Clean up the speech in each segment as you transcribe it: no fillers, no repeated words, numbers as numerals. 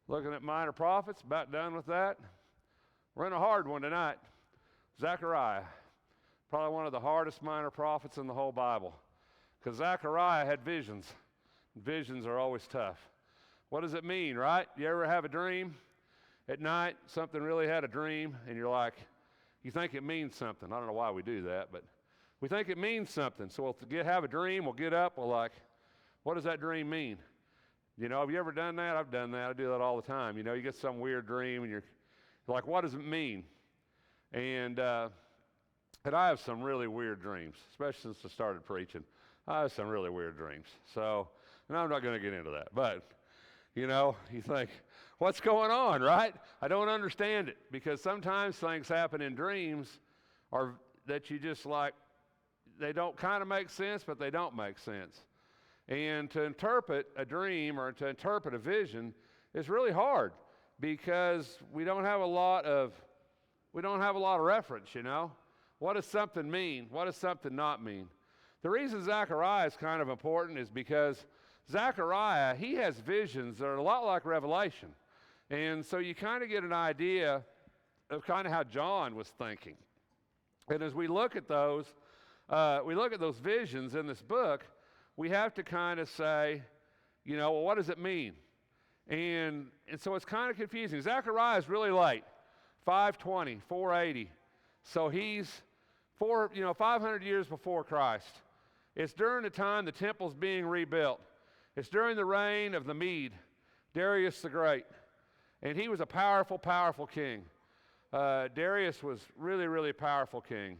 Looking at minor prophets, about done with that. We're in a hard one tonight. Zechariah, probably one of the hardest minor prophets in the whole Bible, because Zechariah had visions. Visions are always tough. What does it mean, right? You ever have a dream at night, something really had a dream, and you're like, you think it means something. I don't know why we do that, but we think it means something. So we'll have a dream, we'll get up, we're like, what does that dream mean? You know, have you ever done that? I've done that. I do that all the time. You know, you get some weird dream, and you're like, what does it mean? And I have some really weird dreams, especially since I started preaching. I have some really weird dreams. So, and I'm not going to get into that. But, you know, you think, what's going on, right? I don't understand it, because sometimes things happen in dreams or that you just like, they don't kind of make sense, but they don't make sense. And to interpret a dream or to interpret a vision is really hard, because we don't have a lot of reference, you know. What does something mean? What does something not mean? The reason Zechariah is kind of important is because Zechariah, he has visions that are a lot like Revelation. And so you kind of get an idea of kind of how John was thinking. And as we look at those visions in this book, we have to kind of say, you know, well, what does it mean? And so it's kind of confusing. Zechariah is really late, 520, 480. So he's 500 years before Christ. It's during the time the temple's being rebuilt. It's during the reign of the Mede, Darius the Great. And he was a powerful, powerful king. Darius was really, really powerful king.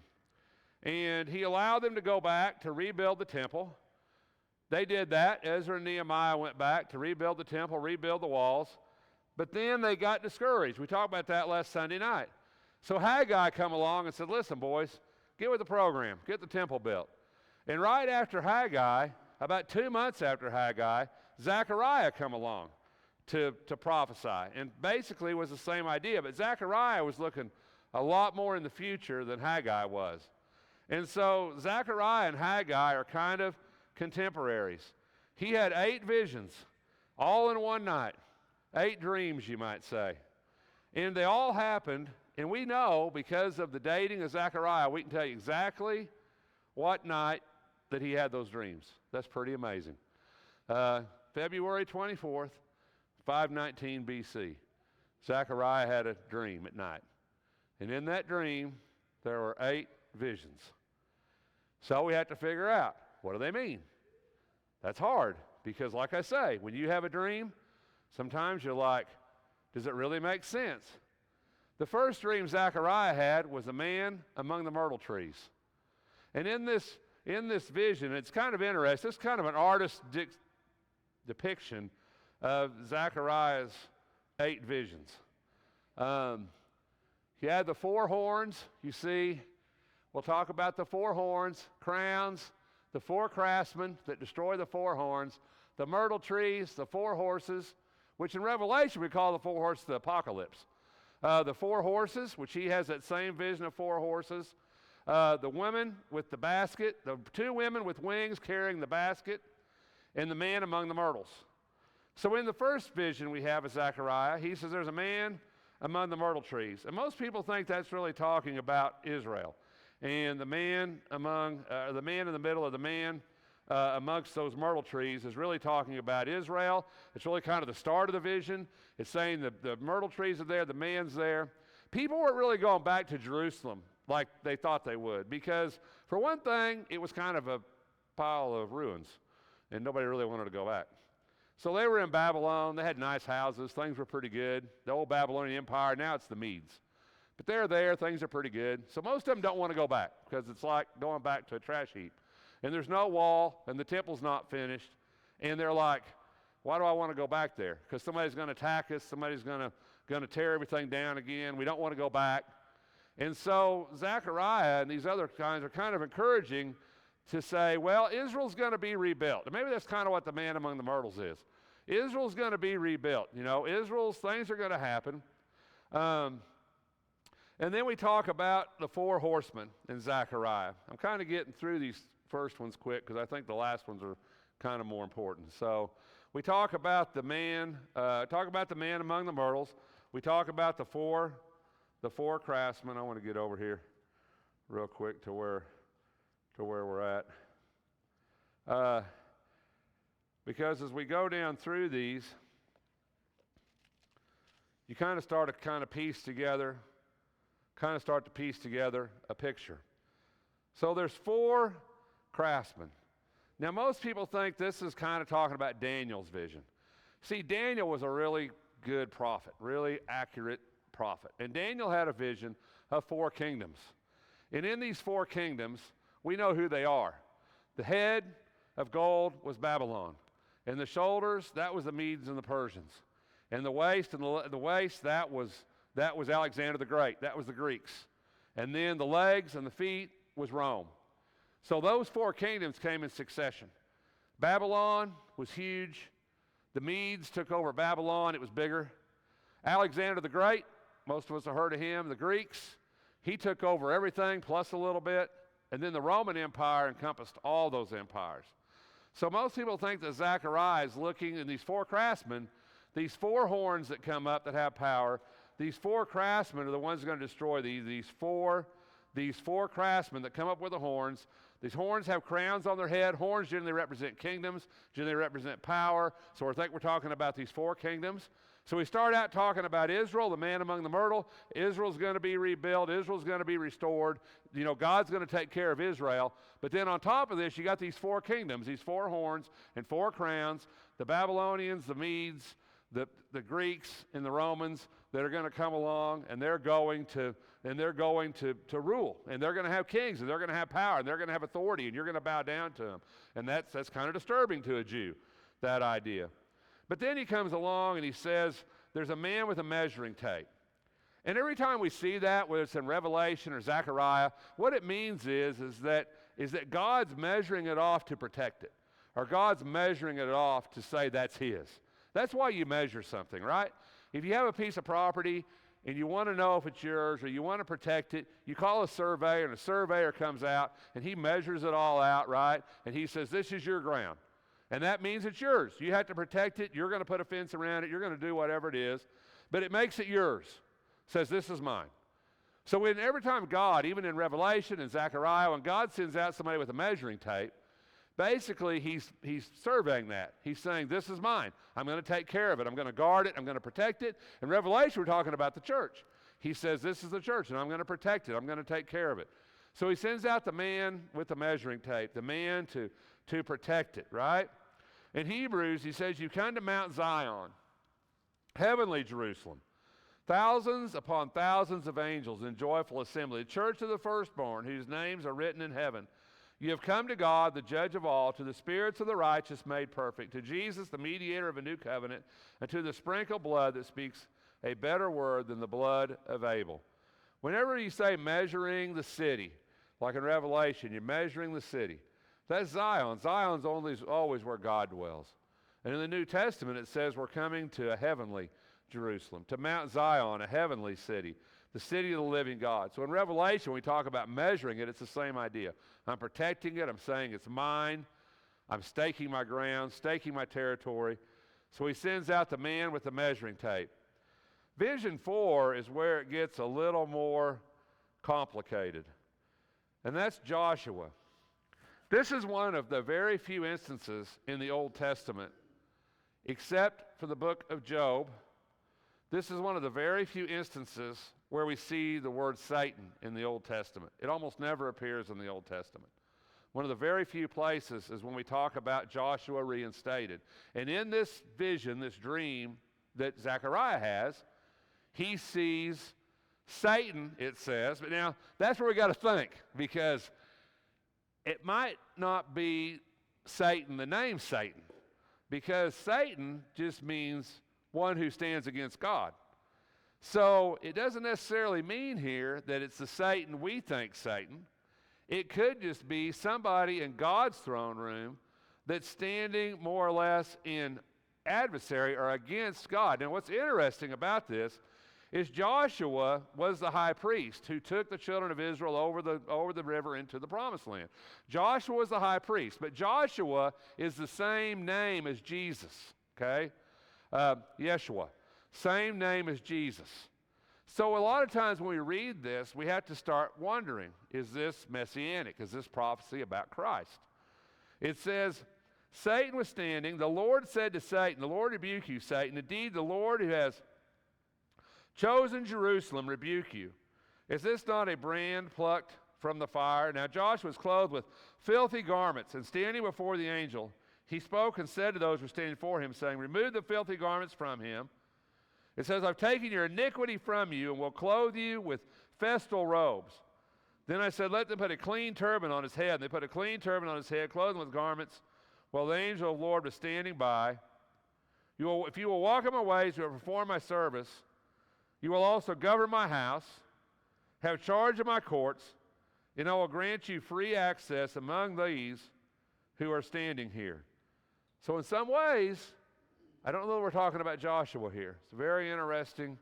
And he allowed them to go back to rebuild the temple. They did that. Ezra and Nehemiah went back to rebuild the temple, rebuild the walls. But then they got discouraged. We talked about that last Sunday night. So Haggai come along and said, listen, boys, get with the program. Get the temple built. And right after Haggai, about 2 months after Haggai, Zechariah come along to prophesy. And basically it was the same idea. But Zechariah was looking a lot more in the future than Haggai was. And so Zechariah and Haggai are kind of contemporaries. He had 8 visions, all in one night. 8 dreams, you might say. And they all happened, and we know, because of the dating of Zechariah, we can tell you exactly what night that he had those dreams. That's pretty amazing. February 24th, 519 BC. Zechariah had a dream at night. And in that dream, there were 8 visions. So we have to figure out, what do they mean? That's hard, because like I say, when you have a dream, sometimes you're like, does it really make sense? The first dream Zechariah had was a man among the myrtle trees. And in this vision, it's kind of interesting. It's kind of an artist's depiction of Zechariah's 8 visions. He had the 4 horns, you see. We'll talk about the 4 horns, crowns, the 4 craftsmen that destroy the 4 horns, the myrtle trees, the 4 horses, which in Revelation we call the 4 horses the apocalypse. The 4 horses, which he has that same vision of 4 horses. The women with the basket, the 2 women with wings carrying the basket, and the man among the myrtles. So in the first vision we have of Zechariah, he says there's a man among the myrtle trees. And most people think that's really talking about Israel. And the man in the middle of the man amongst those myrtle trees is really talking about Israel. It's really kind of the start of the vision. It's saying the myrtle trees are there, the man's there. People weren't really going back to Jerusalem like they thought they would, because for one thing, it was kind of a pile of ruins, and nobody really wanted to go back. So they were in Babylon. They had nice houses. Things were pretty good. The old Babylonian Empire, now it's the Medes. But they're there, things are pretty good. So most of them don't want to go back, because it's like going back to a trash heap. And there's no wall, and the temple's not finished. And they're like, why do I want to go back there? Because somebody's going to attack us, somebody's going to tear everything down again. We don't want to go back. And so Zechariah and these other guys are kind of encouraging to say, well, Israel's going to be rebuilt. And maybe that's kind of what the man among the myrtles is. Israel's going to be rebuilt. You know, Israel's things are going to happen. And then we talk about the 4 horsemen in Zechariah. I'm kind of getting through these first ones quick, because I think the last ones are kind of more important. So We talk about the man among the myrtles. We talk about the four craftsmen. I want to get over here real quick to where we're at. Because as we go down through these, you kind of start to piece together a picture. So there's four craftsmen. Now most people think this is kind of talking about Daniel's vision. See, Daniel was a really good prophet, really accurate prophet. And Daniel had a vision of four kingdoms. And in these four kingdoms, we know who they are. The head of gold was Babylon. And the shoulders, that was the Medes and the Persians. And the waist, that was Alexander the Great. That was the Greeks. And then the legs and the feet was Rome. So those four kingdoms came in succession. Babylon was huge. The Medes took over Babylon. It was bigger. Alexander the Great, most of us have heard of him. The Greeks, he took over everything plus a little bit. And then the Roman Empire encompassed all those empires. So most people think that Zechariah is looking in these four craftsmen, these four horns that come up that have power. These four craftsmen are the ones going to destroy these four craftsmen that come up with the horns. These horns have crowns on their head. Horns generally represent kingdoms, generally represent power. So I think we're talking about these four kingdoms. So we start out talking about Israel, the man among the myrtle. Israel's going to be rebuilt. Israel's going to be restored. You know, God's going to take care of Israel. But then on top of this, you got these four kingdoms, these four horns and four crowns, the Babylonians, the Medes, the Greeks, and the Romans that are going to come along, and they're going to rule, and they're going to have kings, and they're going to have power, and they're going to have authority, and you're going to bow down to them. And that's kind of disturbing to a Jew, that idea. But then he comes along and he says, there's a man with a measuring tape. And every time we see that, whether it's in Revelation or Zechariah, what it means is that God's measuring it off to protect it, or God's measuring it off to say that's his. That's why you measure something, right? If you have a piece of property and you want to know if it's yours or you want to protect it, you call a surveyor, and a surveyor comes out and he measures it all out, right? And he says, this is your ground. And that means it's yours. You have to protect it. You're going to put a fence around it. You're going to do whatever it is. But it makes it yours. Says, this is mine. So every time God, even in Revelation and Zechariah, when God sends out somebody with a measuring tape, basically he's surveying that. He's saying, this is mine. I'm going to take care of it. I'm going to guard it. I'm going to protect it. In Revelation, we're talking about the church. He says, this is the church, and I'm going to protect it. I'm going to take care of it. So he sends out the man with the measuring tape, the man to protect it, right? In Hebrews, he says, you come to Mount Zion, heavenly Jerusalem, thousands upon thousands of angels in joyful assembly, the church of the firstborn, whose names are written in heaven. You have come to God, the judge of all, to the spirits of the righteous made perfect, to Jesus, the mediator of a new covenant, and to the sprinkled blood that speaks a better word than the blood of Abel. Whenever you say measuring the city, like in Revelation, you're measuring the city. That's Zion. Zion's always where God dwells. And in the New Testament, it says we're coming to a heavenly Jerusalem, to Mount Zion, a heavenly city, the city of the living God. So in Revelation, when we talk about measuring it, it's the same idea. I'm protecting it. I'm saying it's mine. I'm staking my ground, staking my territory. So he sends out the man with the measuring tape. Vision 4 is where it gets a little more complicated. And that's Joshua. This is one of the very few instances in the Old Testament, except for the book of Job. This is one of the very few instances where we see the word Satan in the Old Testament. It almost never appears in the Old Testament. One of the very few places is when we talk about Joshua reinstated. And in this vision, this dream that Zechariah has, he sees Satan, it says. But now, that's where we got to think, because it might not be Satan, the name Satan, because Satan just means one who stands against God. So it doesn't necessarily mean here that it's the Satan we think Satan. It could just be somebody in God's throne room that's standing more or less in adversary or against God. Now what's interesting about this is Joshua was the high priest who took the children of Israel over the river into the promised land. Joshua was the high priest, but Joshua is the same name as Jesus. okay? Yeshua, same name as Jesus. So a lot of times when we read this, we have to start wondering, is this messianic? Is this prophecy about Christ? It says, Satan was standing. The Lord said to Satan, the Lord rebuke you, Satan. Indeed, the Lord who has chosen Jerusalem rebuke you. Is this not a brand plucked from the fire? Now Joshua was clothed with filthy garments, and standing before the angel, he spoke and said to those who were standing before him, saying, remove the filthy garments from him. It says, I've taken your iniquity from you and will clothe you with festal robes. Then I said, let them put a clean turban on his head. And they put a clean turban on his head, clothed him with garments, while the angel of the Lord was standing by. If you will walk in my ways, you will perform my service. You will also govern my house, have charge of my courts, and I will grant you free access among these who are standing here. So in some ways, I don't know that we're talking about Joshua here. It's a very interesting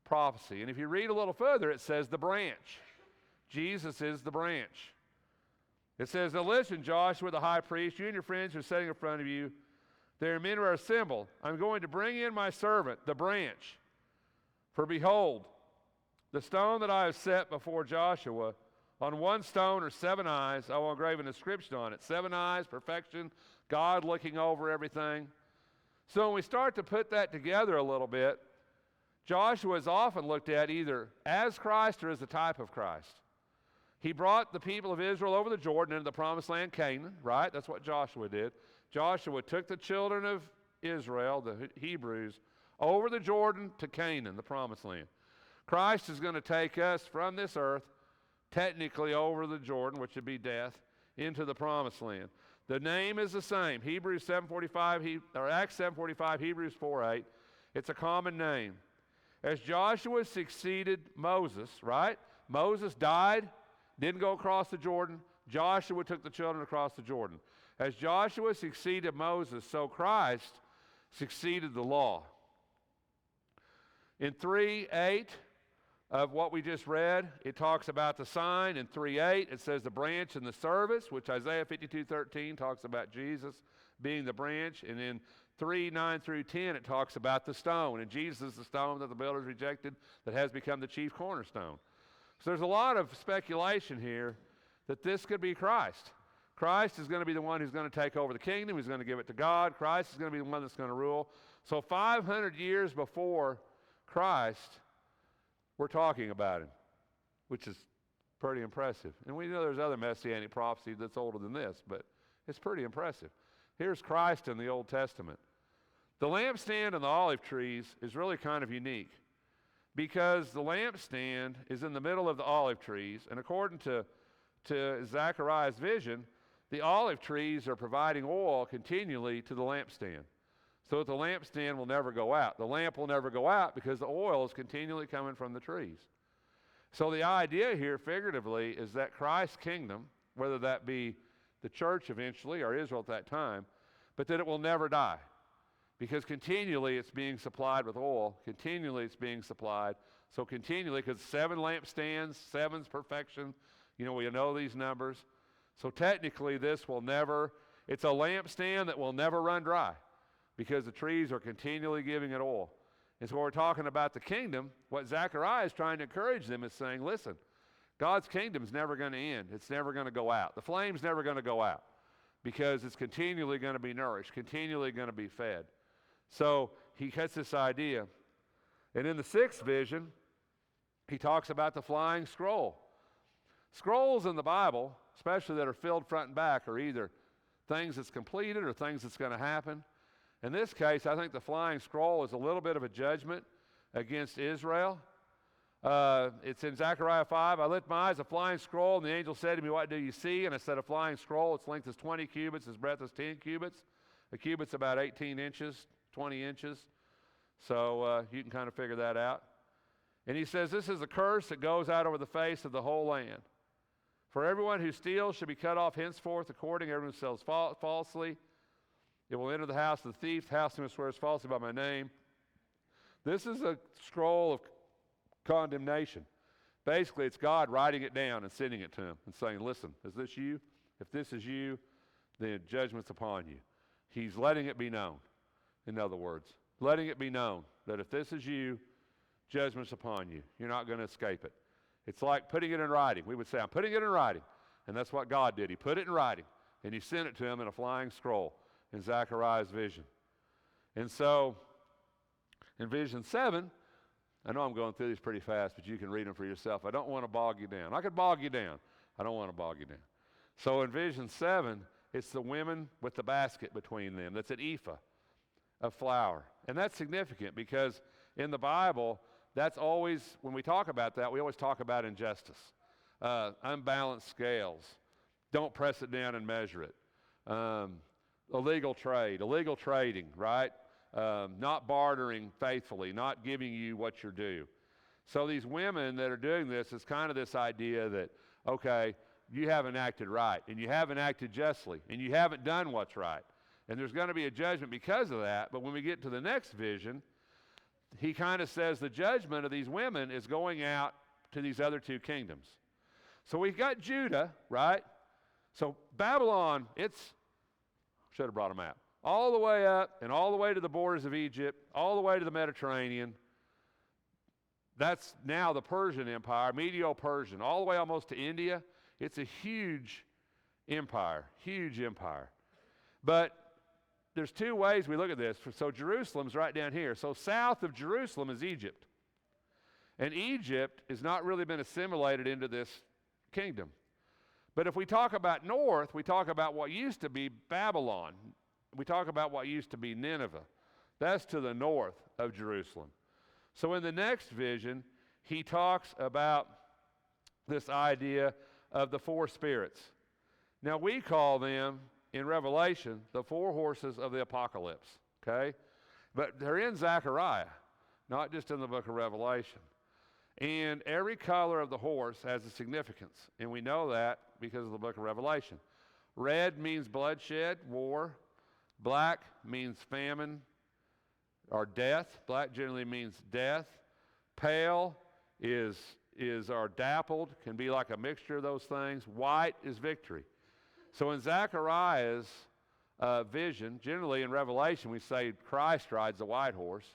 prophecy. And if you read a little further, it says the branch. Jesus is the branch. It says, now listen, Joshua, the high priest, you and your friends who are sitting in front of you, there are men who are assembled. I'm going to bring in my servant, the branch. For behold, the stone that I have set before Joshua, on one stone are 7 eyes. I will engrave an inscription on it. 7 eyes, perfection, God looking over everything. So when we start to put that together a little bit, Joshua is often looked at either as Christ or as a type of Christ. He brought the people of Israel over the Jordan into the promised land, Canaan, right? That's what Joshua did. Joshua took the children of Israel, the Hebrews, over the Jordan to Canaan, the promised land. Christ is going to take us from this earth, technically over the Jordan, which would be death, into the promised land. The name is the same. Hebrews 7:45, or Acts 7:45, Hebrews 4:8. It's a common name. As Joshua succeeded Moses, right? Moses died, didn't go across the Jordan. Joshua took the children across the Jordan. As Joshua succeeded Moses, so Christ succeeded the law. In 3:8 of what we just read, it talks about the sign. In 3:8, it says the branch and the service, which Isaiah 52:13 talks about Jesus being the branch. And in 3:9 through 10, it talks about the stone. And Jesus is the stone that the builders rejected that has become the chief cornerstone. So there's a lot of speculation here that this could be Christ. Christ is going to be the one who's going to take over the kingdom. He's going to give it to God. Christ is going to be the one that's going to rule. So 500 years before Christ, we're talking about him, which is pretty impressive. And we know there's other messianic prophecy that's older than this, but it's pretty impressive. Here's Christ in the Old Testament. The lampstand and the olive trees is really kind of unique because the lampstand is in the middle of the olive trees, and according to Zechariah's vision, the olive trees are providing oil continually to the lampstand. So that the lampstand will never go out. The lamp will never go out because the oil is continually coming from the trees. So the idea here, figuratively, is that Christ's kingdom, whether that be the church eventually or Israel at that time, but that it will never die. Because continually it's being supplied with oil. Continually it's being supplied. So continually, because 7 lampstands, 7's perfection. We know these numbers. So technically this will never, it's a lampstand that will never run dry, because the trees are continually giving it oil. And so when we're talking about the kingdom, what Zechariah is trying to encourage them is saying, listen, God's kingdom is never going to end. It's never going to go out. The flame's never going to go out because it's continually going to be nourished, continually going to be fed. So he gets this idea. And in the 6th vision, he talks about the flying scroll. Scrolls in the Bible, especially that are filled front and back, are either things that's completed or things that's going to happen. In this case, I think the flying scroll is a little bit of a judgment against Israel. It's in Zechariah 5. I lifted my eyes, a flying scroll, and the angel said to me, what do you see? And I said, a flying scroll. Its length is 20 cubits. Its breadth is 10 cubits. A cubit's about 18 inches, 20 inches. So you can kind of figure that out. And he says, this is a curse that goes out over the face of the whole land. For everyone who steals shall be cut off henceforth, according to everyone who sells falsely. It will enter the house of the thief, the house who swears falsely by my name. This is a scroll of condemnation. Basically, it's God writing it down and sending it to him and saying, listen, is this you? If this is you, then judgment's upon you. He's letting it be known. in other words. Letting it be known that if this is you, judgment's upon you. You're not going to escape it. It's like putting it in writing. We would say, I'm putting it in writing. And that's what God did. He put it in writing, and he sent it to him in a flying scroll in Zechariah's vision. And so, in vision 7, I know I'm going through these pretty fast, but you can read them for yourself. I don't want to bog you down. I could bog you down. I don't want to bog you down. So in vision 7, it's the women with the basket between them. That's an ephah of flour. And that's significant because in the Bible, that's always, when we talk about that, we always talk about injustice. Unbalanced scales. Don't press it down and measure it. Illegal trade, illegal trading, right? Not bartering faithfully, not giving you what you're due. So these women that are doing this, it's kind of this idea that, okay, you haven't acted right, and you haven't acted justly, and you haven't done what's right. And there's going to be a judgment because of that, but when we get to the next vision, he kind of says the judgment of these women is going out to these other two kingdoms. So we've got Judah, right? So Babylon, should have brought a map, all the way up and all the way to the borders of Egypt, all the way to the Mediterranean. That's now the Persian Empire, Medo-Persian, all the way almost to India. It's a huge empire, huge empire. But there's two ways we look at this. So Jerusalem's right down here. So south of Jerusalem is Egypt. And Egypt has not really been assimilated into this kingdom. But if we talk about north, we talk about what used to be Babylon. We talk about what used to be Nineveh. That's to the north of Jerusalem. So in the next vision, he talks about this idea of the four spirits. Now we call them, in Revelation, the four horses of the apocalypse, okay? But they're in Zechariah, not just in the book of Revelation. And every color of the horse has a significance, and we know that because of the book of Revelation. Red means bloodshed, war. Black means famine or death. Black generally means death. Pale is or dappled, can be like a mixture of those things. White is victory. So in Zechariah's vision, generally in Revelation we say Christ rides the white horse.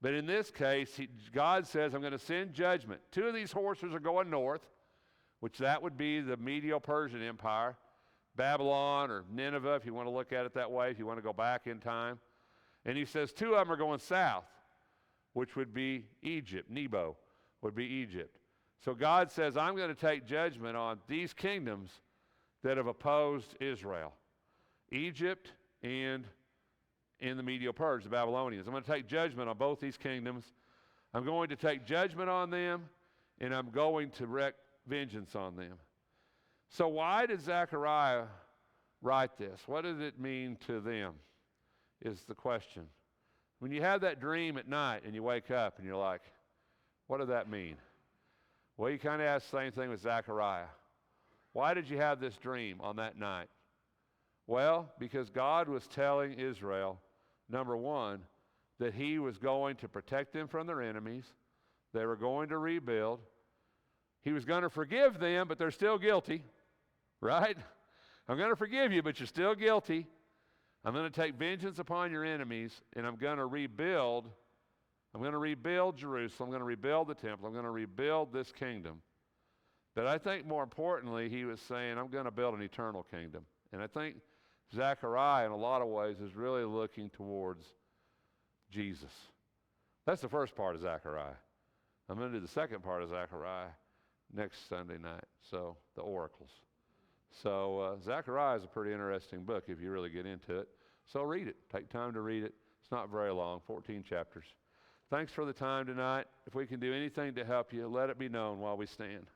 But in this case, God says, I'm going to send judgment. Two of these horses are going north, which that would be the Medo-Persian Empire, Babylon or Nineveh, if you want to look at it that way, if you want to go back in time. And he says two of them are going south, which would be Egypt. Nebo would be Egypt. So God says, I'm going to take judgment on these kingdoms that have opposed Israel, Egypt and in the Medo-Persians, the Babylonians. I'm going to take judgment on both these kingdoms. I'm going to take judgment on them, and I'm going to wreak vengeance on them. So why did Zechariah write this? What did it mean to them is the question. When you have that dream at night and you wake up and you're like, what did that mean? Well, you kind of ask the same thing with Zechariah. Why did you have this dream on that night? Well, because God was telling Israel, number one, that he was going to protect them from their enemies. They were going to rebuild. He was going to forgive them, but they're still guilty, right? I'm going to forgive you, but you're still guilty. I'm going to take vengeance upon your enemies, and I'm going to rebuild. I'm going to rebuild Jerusalem. I'm going to rebuild the temple. I'm going to rebuild this kingdom. But I think more importantly, he was saying, I'm going to build an eternal kingdom. And I think Zechariah, in a lot of ways, is really looking towards Jesus. That's the first part of Zechariah. I'm going to do the second part of Zechariah next Sunday night, so the oracles. So Zechariah is a pretty interesting book if you really get into it. So read it. Take time to read it. It's not very long, 14 chapters. Thanks for the time tonight. If we can do anything to help you, let it be known while we stand.